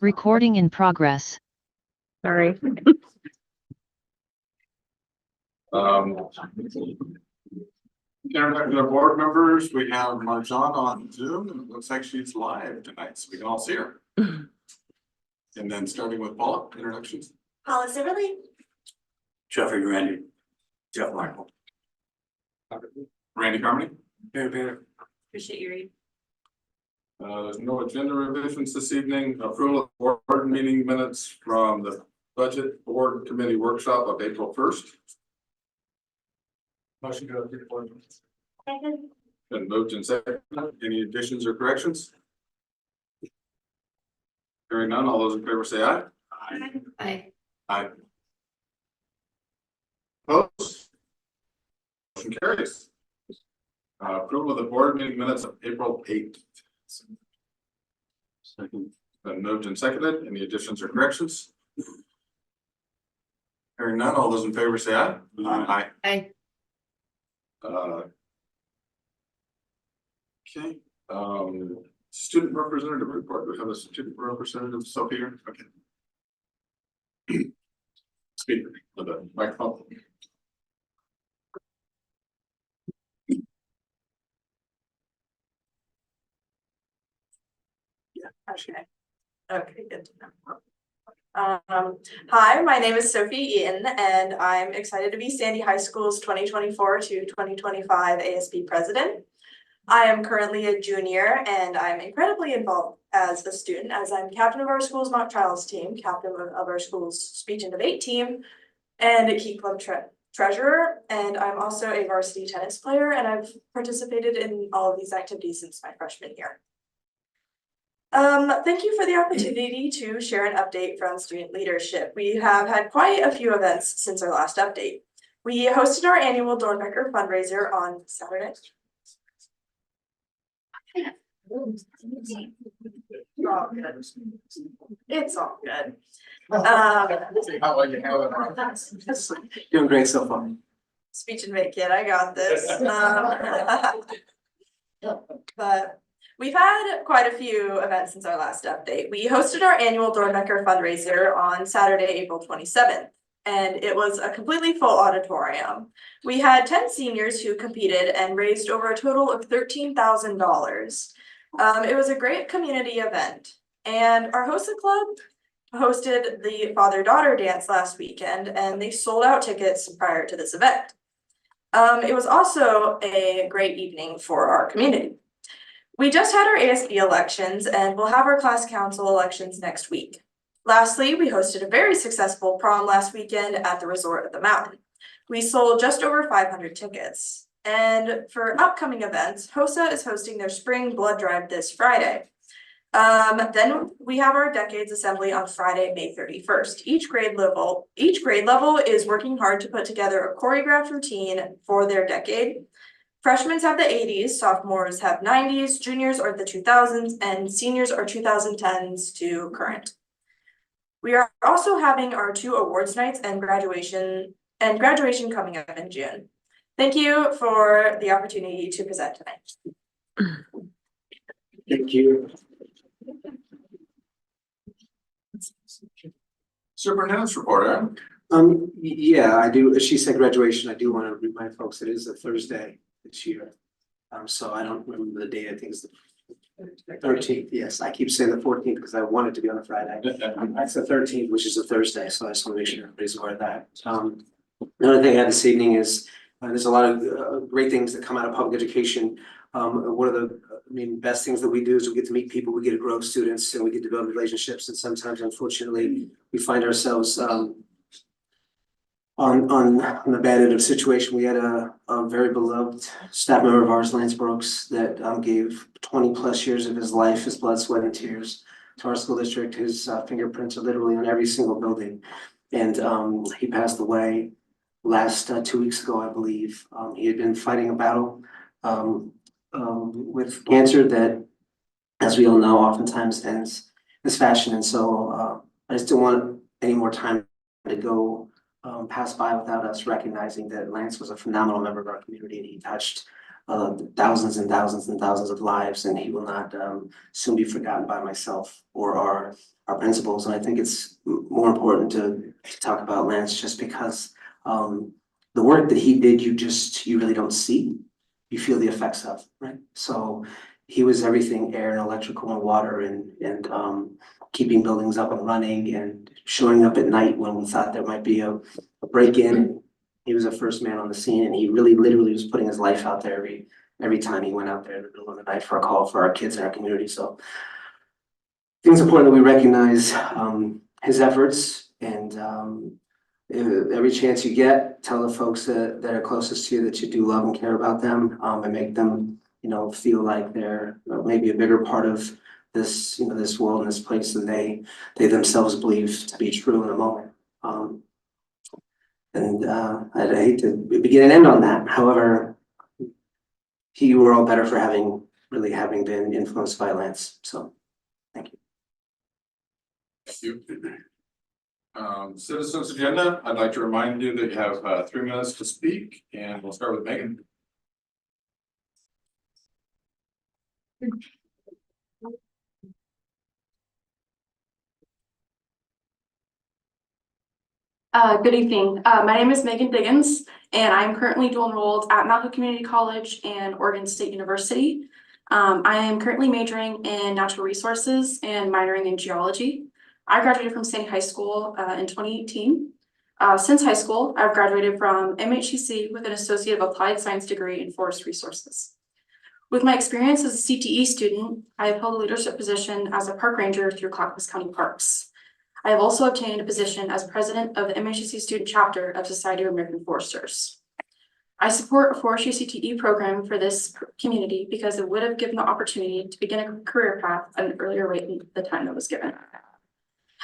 Recording in progress. Sorry. Internet board members, we have Marjan on Zoom, and it looks like she's live tonight, so we can all see her. And then starting with Paula, introductions. Paula Siverly. Jeffrey Randy, Jeff Michael. Randy Carmody. Appreciate your read. There's no agenda revisions this evening. Approval of board meeting minutes from the budget board committee workshop of April 1st. Motion to approve board minutes. Second. Been moved and seconded. Any additions or corrections? Hearing none, all those in favor say aye. Aye. Aye. Opposed? Motion carries. Approval of the board meeting minutes of April 8th. Second. Been moved and seconded. Any additions or corrections? Hearing none, all those in favor say aye. Aye. Aye. Okay, student representative report. We have a student representative, Sophie here. Okay. Speaker with the microphone. Okay, good to know. Hi, my name is Sophie Eaton, and I'm excited to be Sandy High School's 2024 to 2025 ASB president. I am currently a junior, and I'm incredibly involved as a student, as I'm captain of our school's mock trials team, captain of our school's speech and debate team, and a key club treasurer. And I'm also a varsity tennis player, and I've participated in all of these activities since my freshman year. Thank you for the opportunity to share an update from student leadership. We have had quite a few events since our last update. We hosted our annual Dornbecker fundraiser on Saturday. It's all good. Doing great so far. Speech and debate kid, I got this. But we've had quite a few events since our last update. We hosted our annual Dornbecker fundraiser on Saturday, April 27th, and it was a completely full auditorium. We had 10 seniors who competed and raised over a total of $13,000. It was a great community event, and our HOSA club hosted the father-daughter dance last weekend, and they sold out tickets prior to this event. It was also a great evening for our community. We just had our ASB elections, and we'll have our class council elections next week. Lastly, we hosted a very successful prom last weekend at the Resort of the Mountain. We sold just over 500 tickets. And for upcoming events, HOSA is hosting their spring blood drive this Friday. Then we have our Decades Assembly on Friday, May 31st. Each grade level is working hard to put together a choreographed routine for their decade. Freshmen have the 80s, sophomores have 90s, juniors are the 2000s, and seniors are 2010s to current. We are also having our 2 awards nights and graduation coming up in June. Thank you for the opportunity to present tonight. Thank you. Superintendent's report, Yeah, I do. As she said, graduation. I do want to remind folks it is a Thursday this year. So I don't remember the date. I think it's the 13th. Yes, I keep saying the 14th because I want it to be on a Friday. It's the 13th, which is a Thursday. So I just want to make sure everybody's aware of that. Another thing I have this evening is there's a lot of great things that come out of public education. One of the best things that we do is we get to meet people, we get to grow students, and we get to build relationships. And sometimes, unfortunately, we find ourselves on the bad end of the situation. We had a very beloved staff member of ours, Lance Brooks, that gave 20 plus years of his life, his blood, sweat, and tears to our school district. His fingerprints are literally on every single building. And he passed away last 2 weeks ago, I believe. He had been fighting a battle with cancer that, as we all know, oftentimes ends this fashion. And so I just don't want any more time to go pass by without us recognizing that Lance was a phenomenal member of our community and he touched thousands and thousands and thousands of lives, and he will not soon be forgotten by myself or our principals. And I think it's more important to talk about Lance just because the work that he did, you really don't see. You feel the effects of, right? So he was everything: air and electrical and water and keeping buildings up and running and showing up at night when we thought there might be a break-in. He was the first man on the scene, and he really literally was putting his life out there every time he went out there in the middle of the night for a call for our kids in our community. So I think it's important that we recognize his efforts, and every chance you get, tell the folks that are closest to you that you do love and care about them, and make them, feel like they're maybe a bigger part of this, this world and this place than they themselves believe to be true in the moment. I'd hate to begin and end on that. However, you were all better for having been influenced by Lance. So thank you. Thank you. Citizens agenda, I'd like to remind you that you have 3 minutes to speak, and we'll start with Megan. Good evening. My name is Megan Diggins, and I'm currently dual enrolled at Mount Hope Community College and Oregon State University. I am currently majoring in natural resources and minoring in geology. I graduated from Sandy High School in 2018. Since high school, I've graduated from MHCC with an Associate of Applied Science degree in Forest Resources. With my experience as a CTE student, I have held a leadership position as a park ranger through Clackamas County Parks. I have also obtained a position as president of the MHCC student chapter of Society of American Foresters. I support a forestry CTE program for this community because it would have given the opportunity to begin a career path at an earlier rate than the time that was given.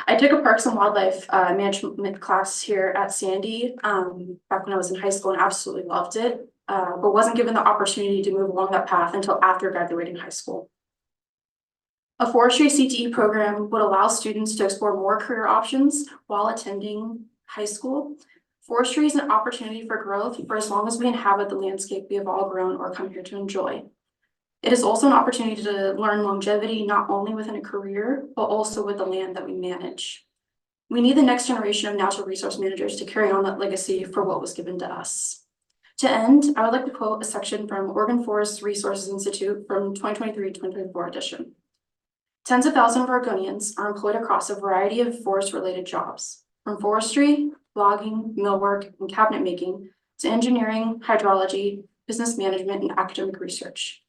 I took a Parks and Wildlife management class here at Sandy back when I was in high school and absolutely loved it, but wasn't given the opportunity to move along that path until after graduating high school. A forestry CTE program would allow students to explore more career options while attending high school. Forestry is an opportunity for growth for as long as we inhabit the landscape we have all grown or come here to enjoy. It is also an opportunity to learn longevity, not only within a career, but also with the land that we manage. We need the next generation of natural resource managers to carry on that legacy for what was given to us. To end, I would like to quote a section from Oregon Forest Resources Institute from 2023-2024 edition. Tens of thousands of Oregonians are employed across a variety of forest-related jobs, from forestry, logging, millwork, and cabinet making, to engineering, hydrology, business management, and academic research.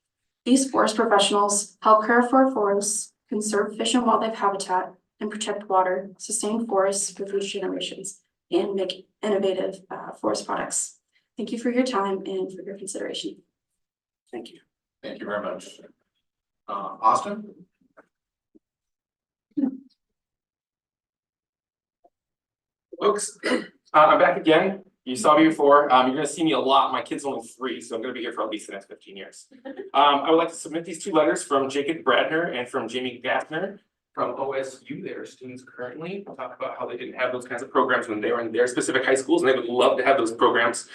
These forest professionals help care for forests, conserve fish and wildlife habitat, and protect water, sustain forests for future generations, and make innovative forest products. Thank you for your time and for your consideration. Thank you. Thank you very much. Austin? Folks, I'm back again. You saw me before. You're gonna see me a lot. My kid's only 3, so I'm gonna be here for at least the next 15 years. I would like to submit these 2 letters from Jacob Bradner and from Jamie Gaffner from OSU. They are students currently. We'll talk about how they didn't have those kinds of programs when they were in their specific high schools, and they would love to have those programs.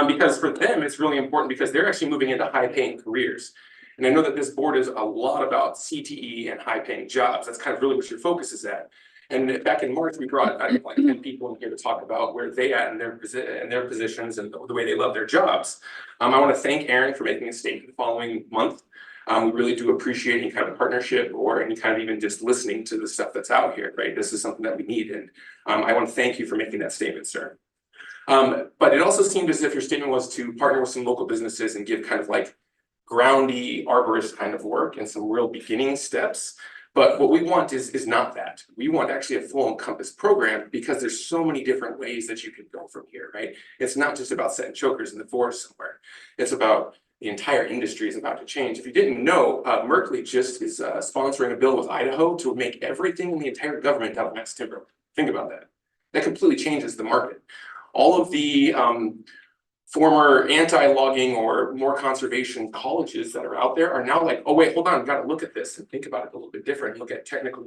Because for them, it's really important because they're actually moving into high-paying careers. And I know that this board is a lot about CTE and high-paying jobs. That's kind of really what your focus is at. And back in March, we brought like 10 people in here to talk about where they at in their positions and the way they love their jobs. I want to thank Aaron for making a statement the following month. We really do appreciate any kind of partnership or any kind of even just listening to the stuff that's out here, right? This is something that we need. And I want to thank you for making that statement, sir. But it also seemed as if your statement was to partner with some local businesses and give kind of like groundy arborist kind of work and some real beginning steps. But what we want is not that. We want actually a full encompass program because there's so many different ways that you could go from here, right? It's not just about setting chokers in the forest somewhere. It's about the entire industry is about to change. If you didn't know, Merkley just is sponsoring a bill with Idaho to make everything in the entire government out of mass timber. Think about that. That completely changes the market. All of the former anti-logging or more conservation colleges that are out there are now like, oh wait, hold on, we've got to look at this and think about it a little bit different, look at technical,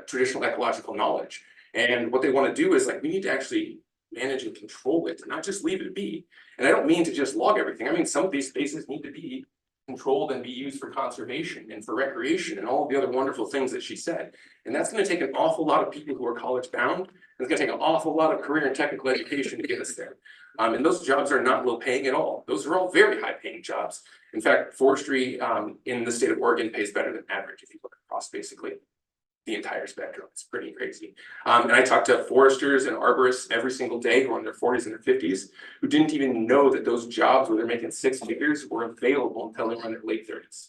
traditional ecological knowledge. And what they want to do is like, we need to actually manage and control it, not just leave it be. And I don't mean to just log everything. I mean, some of these spaces need to be controlled and be used for conservation and for recreation and all of the other wonderful things that she said. And that's going to take an awful lot of people who are college bound. It's going to take an awful lot of career and technical education to get us there. And those jobs are not low paying at all. Those are all very high paying jobs. In fact, forestry in the state of Oregon pays better than average if you look across basically the entire spectrum. It's pretty crazy. And I talk to foresters and arborists every single day who are in their 40s and their 50s who didn't even know that those jobs where they're making 6 figures were available until they were in their late 30s.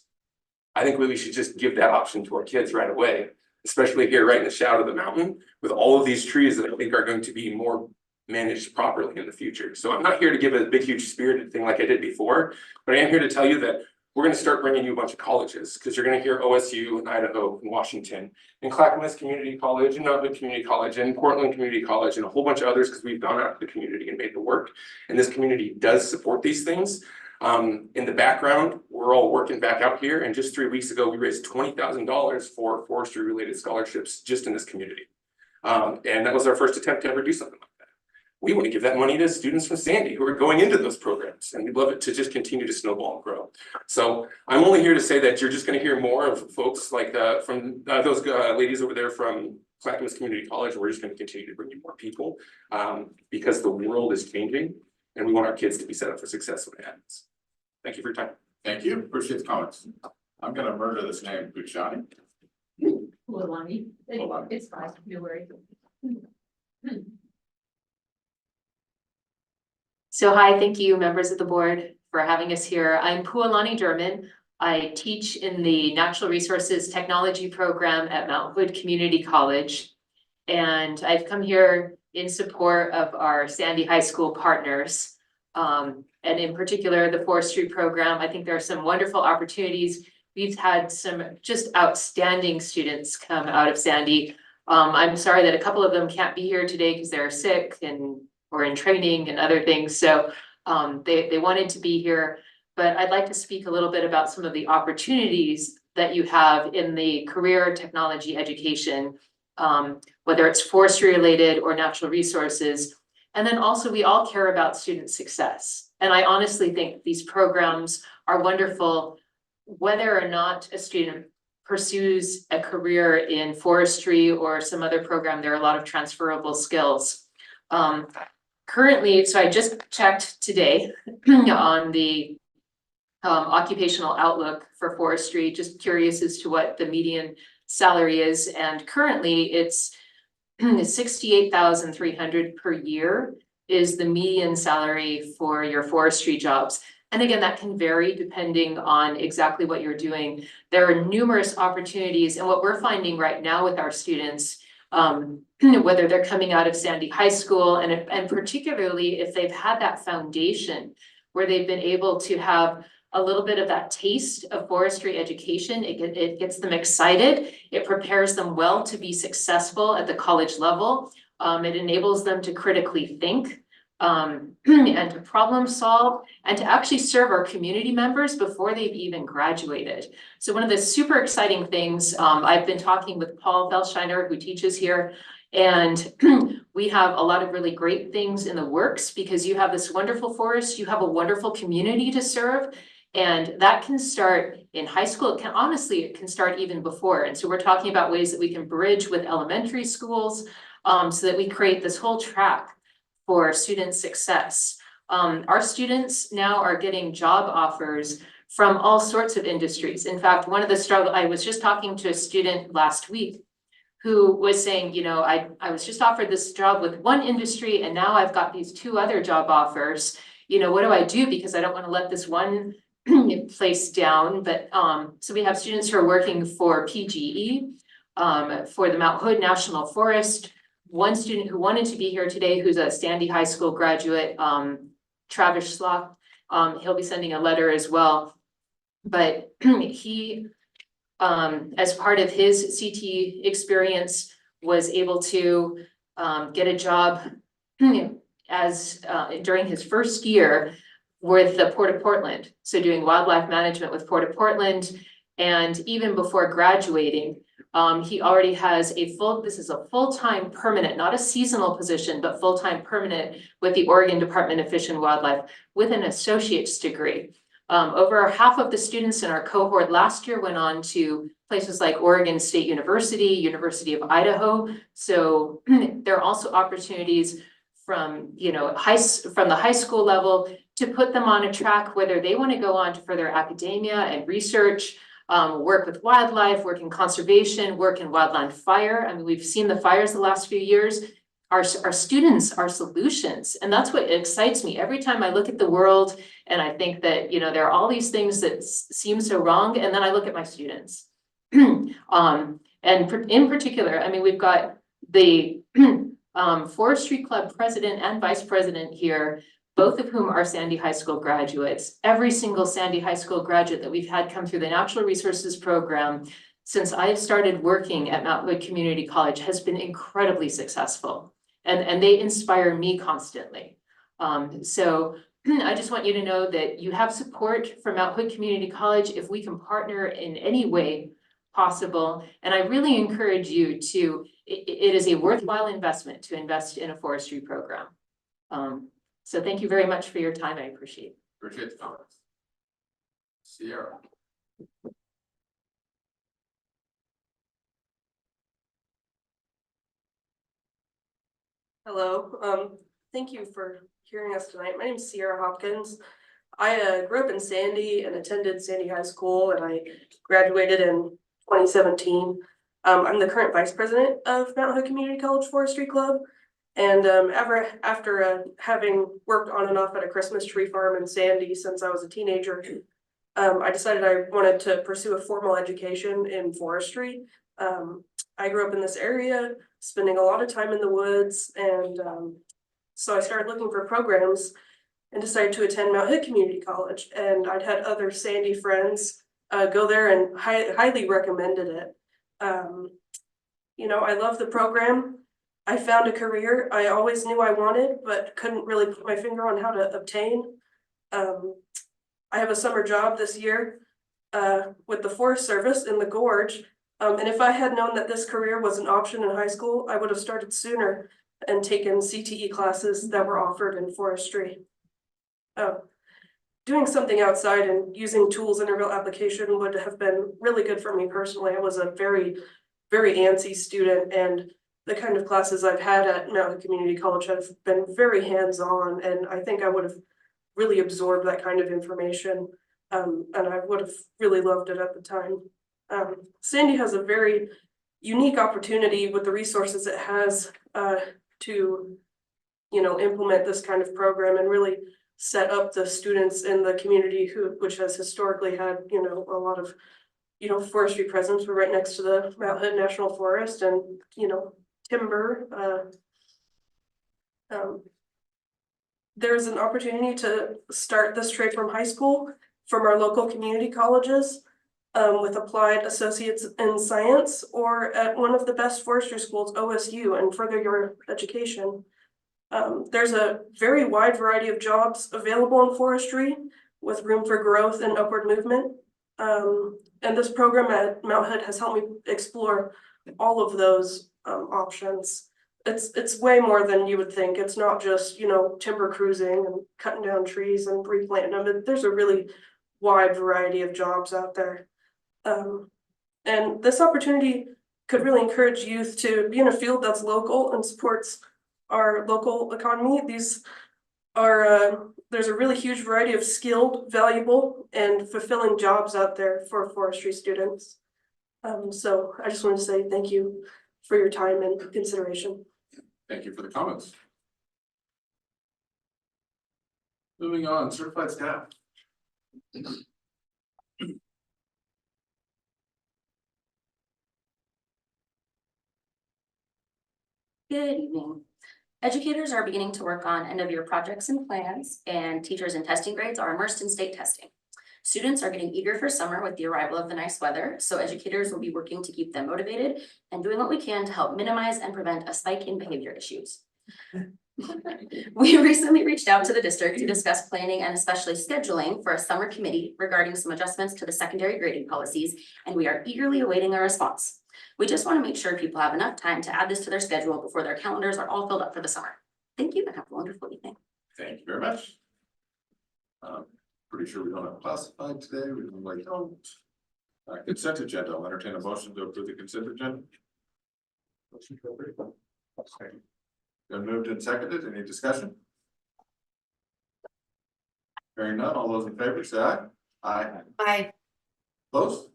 I think we should just give that option to our kids right away, especially here right in the shadow of the mountain with all of these trees that I think are going to be more managed properly in the future. So I'm not here to give a big, huge spirited thing like I did before, but I am here to tell you that we're going to start bringing you a bunch of colleges because you're going to hear OSU and Idaho and Washington and Clackamas Community College and Nutwood Community College and Portland Community College and a whole bunch of others because we've gone out to the community and made the work. And this community does support these things. In the background, we're all working back out here. And just 3 weeks ago, we raised $20,000 for forestry related scholarships just in this community. And that was our first attempt to ever do something like that. We want to give that money to students from Sandy who are going into those programs, and we'd love it to just continue to snowball and grow. So I'm only here to say that you're just going to hear more of folks like from those ladies over there from Clackamas Community College. We're just going to continue to bring you more people because the world is changing, and we want our kids to be set up for success when it happens. Thank you for your time. Thank you, appreciate the comments. I'm gonna murder this name, Buchani. Pualani. It's fine, no worries. So hi, thank you, members of the board, for having us here. I'm Pualani Derman. I teach in the Natural Resources Technology program at Mount Hood Community College. And I've come here in support of our Sandy High School partners. And in particular, the forestry program. I think there are some wonderful opportunities. We've had some just outstanding students come out of Sandy. I'm sorry that a couple of them can't be here today because they're sick or in training and other things. So they wanted to be here, but I'd like to speak a little bit about some of the opportunities that you have in the career technology education, whether it's forestry related or natural resources. And then also we all care about student success. And I honestly think these programs are wonderful, whether or not a student pursues a career in forestry or some other program. There are a lot of transferable skills. Currently, so I just checked today on the occupational outlook for forestry, just curious as to what the median salary is. And currently it's 68,300 per year is the median salary for your forestry jobs. And again, that can vary depending on exactly what you're doing. There are numerous opportunities, and what we're finding right now with our students, whether they're coming out of Sandy High School, and particularly if they've had that foundation where they've been able to have a little bit of that taste of forestry education, it gets them excited. It prepares them well to be successful at the college level. It enables them to critically think and to problem solve and to actually serve our community members before they've even graduated. So one of the super exciting things, I've been talking with Paul Felshiner, who teaches here, and we have a lot of really great things in the works because you have this wonderful forest, you have a wonderful community to serve. And that can start in high school. It can start even before. And so we're talking about ways that we can bridge with elementary schools so that we create this whole track for student success. Our students now are getting job offers from all sorts of industries. In fact, one of the struggles, I was just talking to a student last week who was saying, you know, I was just offered this job with one industry and now I've got these 2 other job offers. You know, what do I do? Because I don't want to let this one place down. But so we have students who are working for PGE, for the Mount Hood National Forest. One student who wanted to be here today, who's a Sandy High School graduate, Travis Slock, he'll be sending a letter as well. But he, as part of his CT experience, was able to get a job as during his first year with the Port of Portland. So doing wildlife management with Port of Portland. And even before graduating, He already has this is a full-time permanent, not a seasonal position, but full-time permanent with the Oregon Department of Fish and Wildlife with an associate's degree. Over half of the students in our cohort last year went on to places like Oregon State University, University of Idaho. So there are also opportunities from, from the high school level to put them on a track, whether they want to go on to further academia and research, work with wildlife, work in conservation, work in wildland fire. I mean, we've seen the fires the last few years. Our students are solutions, and that's what excites me. Every time I look at the world and I think that, there are all these things that seem so wrong, and then I look at my students. And in particular, I mean, we've got the Forestry Club president and vice president here, both of whom are Sandy High School graduates. Every single Sandy High School graduate that we've had come through the Natural Resources program since I've started working at Mount Hood Community College has been incredibly successful. And they inspire me constantly. So I just want you to know that you have support from Mount Hood Community College if we can partner in any way possible. And I really encourage you to, it is a worthwhile investment to invest in a forestry program. So thank you very much for your time. I appreciate it. Appreciate the comments. Sierra. Hello, thank you for hearing us tonight. My name is Sierra Hopkins. I grew up in Sandy and attended Sandy High School, and I graduated in 2017. I'm the current vice president of Mount Hood Community College Forestry Club. And after having worked on and off at a Christmas tree farm in Sandy since I was a teenager, I decided I wanted to pursue a formal education in forestry. I grew up in this area, spending a lot of time in the woods, and so I started looking for programs and decided to attend Mount Hood Community College. And I'd had other Sandy friends go there and highly recommended it. I love the program. I found a career I always knew I wanted, but couldn't really put my finger on how to obtain. I have a summer job this year with the Forest Service in the Gorge. And if I had known that this career was an option in high school, I would have started sooner and taken CTE classes that were offered in forestry. Doing something outside and using tools in a real application would have been really good for me personally. I was a very, very antsy student, and the kind of classes I've had at Mount Hood Community College have been very hands-on, and I think I would have really absorbed that kind of information, and I would have really loved it at the time. Sandy has a very unique opportunity with the resources it has to, implement this kind of program and really set up the students in the community which has historically had, a lot of, forestry presence. We're right next to the Mount Hood National Forest and, timber. There's an opportunity to start this trade from high school from our local community colleges with applied associates in science, or at one of the best forestry schools, OSU, and further your education. There's a very wide variety of jobs available in forestry with room for growth and upward movement. And this program at Mount Hood has helped me explore all of those options. It's way more than you would think. It's not just, timber cruising and cutting down trees and replanting them. There's a really wide variety of jobs out there. And this opportunity could really encourage youth to be in a field that's local and supports our local economy. These are, there's a really huge variety of skilled, valuable, and fulfilling jobs out there for forestry students. So I just want to say thank you for your time and consideration. Thank you for the comments. Moving on, certified staff. Good evening. Educators are beginning to work on end-of-year projects and plans, and teachers and testing grades are immersed in state testing. Students are getting eager for summer with the arrival of the nice weather, so educators will be working to keep them motivated and doing what we can to help minimize and prevent a spike in behavior issues. We recently reached out to the district to discuss planning and especially scheduling for a summer committee regarding some adjustments to the secondary grading policies, and we are eagerly awaiting a response. We just want to make sure people have enough time to add this to their schedule before their calendars are all filled up for the summer. Thank you and have a wonderful evening. Thank you very much. Pretty sure we don't have classified today, we normally don't. Consent agenda, I'll entertain a motion to approve the consent agenda. Motion to approve. Okay. Been moved and seconded, any discussion? Hearing none, all those in favor say aye. Aye. Aye. Opposed?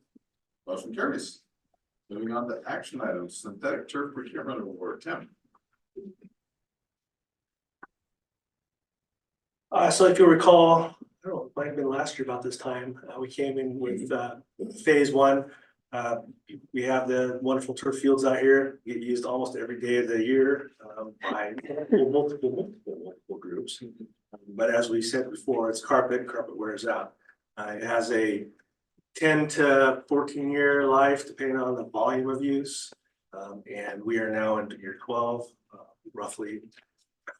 Motion carries. Moving on to action items, synthetic turf procurement award, Tim. So if you'll recall, I don't know, it might have been last year about this time, we came in with phase one. We have the wonderful turf fields out here, get used almost every day of the year by multiple groups. But as we said before, it's carpet wears out. It has a 10 to 14 year life depending on the volume of use. And we are now into year 12, roughly,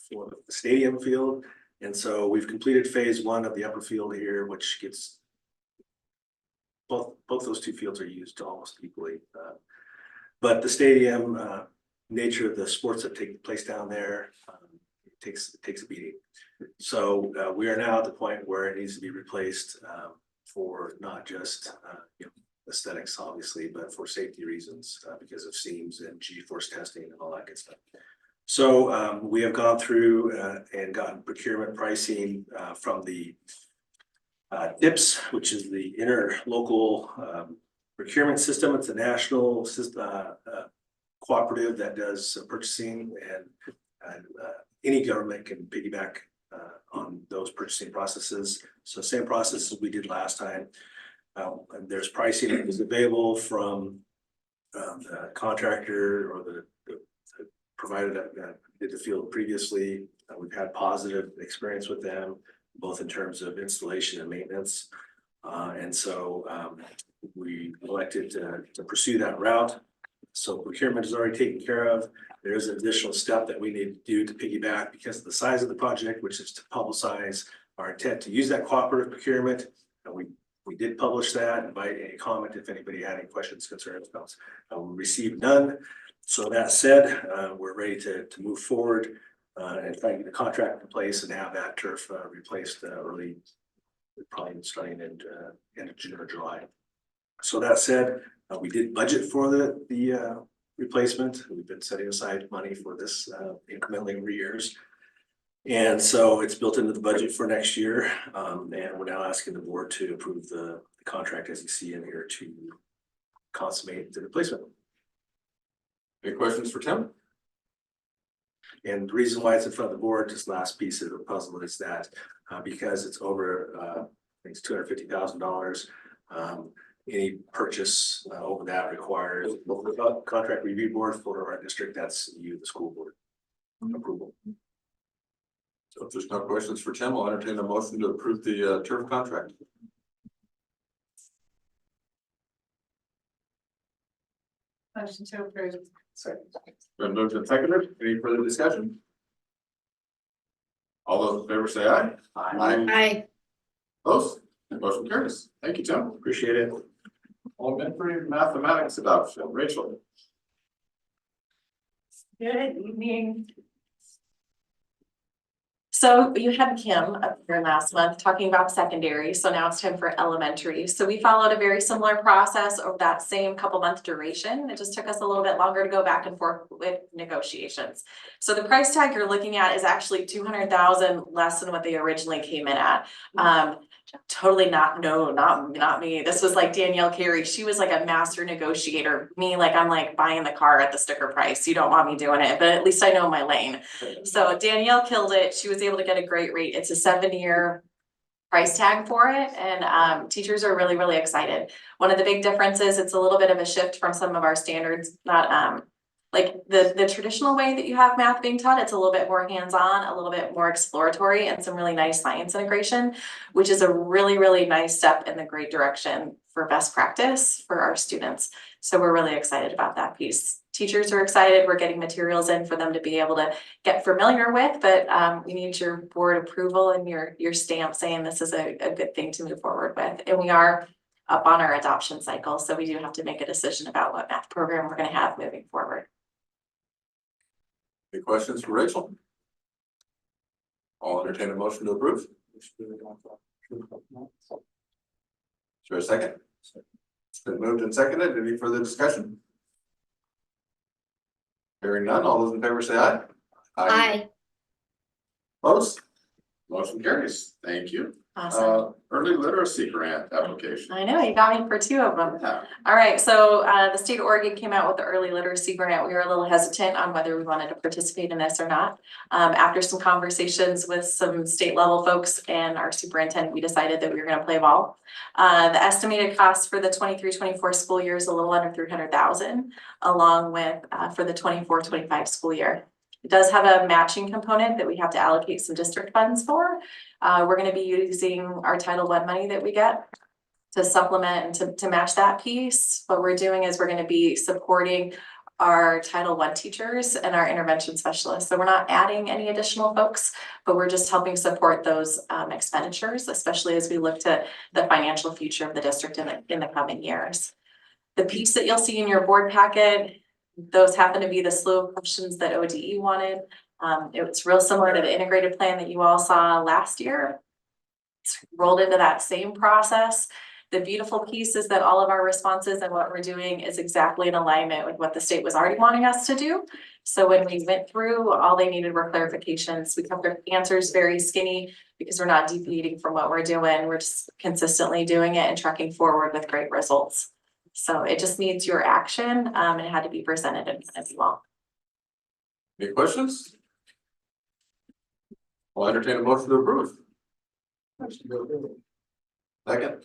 for the stadium field. And so we've completed phase one of the upper field here, which gets both those two fields are used almost equally. But the stadium, nature of the sports that take place down there, takes a beating. So we are now at the point where it needs to be replaced for not just aesthetics, obviously, but for safety reasons because of seams and G-force testing and all that good stuff. So we have gone through and gotten procurement pricing from the DIPS, which is the interlocal procurement system. It's a national cooperative that does purchasing, and any government can piggyback on those purchasing processes. So same process as we did last time. And there's pricing that is available from the contractor or the provider that did the field previously. We've had positive experience with them, both in terms of installation and maintenance. And so we elected to pursue that route. So procurement is already taken care of. There is an additional step that we need to do to piggyback because of the size of the project, which is to publicize our intent to use that cooperative procurement. And we did publish that, invite any comment if anybody had any questions, concerns, comments. We received none. So that said, we're ready to move forward and try to get the contract in place and have that turf replaced early, probably starting in end of June or July. So that said, we did budget for the replacement. We've been setting aside money for this incrementally over years. And so it's built into the budget for next year. And we're now asking the board to approve the contract as you see in here to consummate the replacement. Any questions for Tim? And the reason why it's in front of the board, this last piece of the puzzle is that because it's over, I think it's $250,000. Any purchase over that requires the contract review board for our district. That's you, the school board approval. So if there's no questions for Tim, I'll entertain a motion to approve the turf contract. Motion to approve. Been moved and seconded. Any further discussion? All those in favor say aye. Aye. Opposed? Motion carries. Thank you, Tim. Appreciate it. Elementary mathematics adoption, Rachel. Good evening. So you had Kim up here last month talking about secondary, so now it's time for elementary. So we followed a very similar process over that same couple month duration. It just took us a little bit longer to go back and forth with negotiations. So the price tag you're looking at is actually 200,000 less than what they originally came in at. Totally not me. This was like Danielle Carey. She was like a master negotiator. Me, like I'm like buying the car at the sticker price. You don't want me doing it, but at least I know my lane. So Danielle killed it. She was able to get a great rate. It's a 7-year price tag for it. And teachers are really, really excited. One of the big differences, it's a little bit of a shift from some of our standards, not like the traditional way that you have math being taught. It's a little bit more hands-on, a little bit more exploratory, and some really nice science integration, which is a really, really nice step in the great direction for best practice for our students. So we're really excited about that piece. Teachers are excited. We're getting materials in for them to be able to get familiar with, but we need your board approval and your stamp saying this is a good thing to move forward with. And we are up on our adoption cycle, so we do have to make a decision about what math program we're gonna have moving forward. Any questions for Rachel? I'll entertain a motion to approve. Is there a second? It's been moved and seconded. Any further discussion? Hearing none, all those in favor say aye. Opposed? Motion carries. Thank you. Awesome. Early literacy grant application. I know, you got me for two of them. Yeah. All right, so the state of Oregon came out with the early literacy grant. We were a little hesitant on whether we wanted to participate in this or not. After some conversations with some state level folks and our superintendent, we decided that we were gonna play ball. The estimated cost for the 23-24 school year is a little under 300,000, along with for the 24-25 school year. It does have a matching component that we have to allocate some district funds for. We're gonna be using our Title I money that we get to supplement and to match that piece. What we're doing is we're gonna be supporting our Title I teachers and our intervention specialists. So we're not adding any additional folks, but we're just helping support those expenditures, especially as we look to the financial future of the district in the coming years. The piece that you'll see in your board packet, those happen to be the slew of questions that ODE wanted. It was real similar to the integrated plan that you all saw last year. It's rolled into that same process. The beautiful piece is that all of our responses and what we're doing is exactly in alignment with what the state was already wanting us to do. So when we went through, all they needed were clarifications. We kept their answers very skinny because we're not deviating from what we're doing. We're just consistently doing it and trucking forward with great results. So it just needs your action, and it had to be presented in front of you all. Any questions? I'll entertain a motion to approve. Second.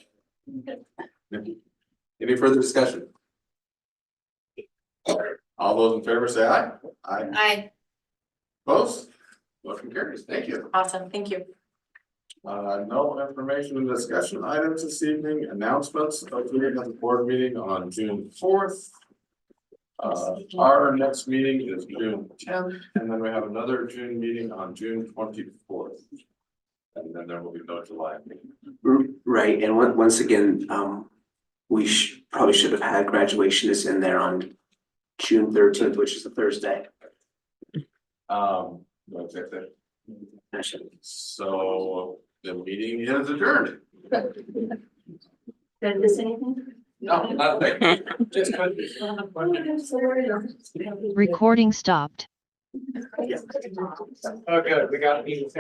Any further discussion? All those in favor say aye. Aye. Opposed? Motion carries. Thank you. Awesome, thank you. No information and discussion items this evening. Announcements. Hopefully we have a board meeting on June 4th. Our next meeting is June 10th, and then we have another June meeting on June 24th. And then there will be no July meeting. Right, and once again, we probably should have had graduation is in there on June 13th, which is a Thursday. No, exactly. I should. So the meeting is adjourned. Did I miss anything? No, nothing. Just Recording stopped. Oh, good, we got a meeting.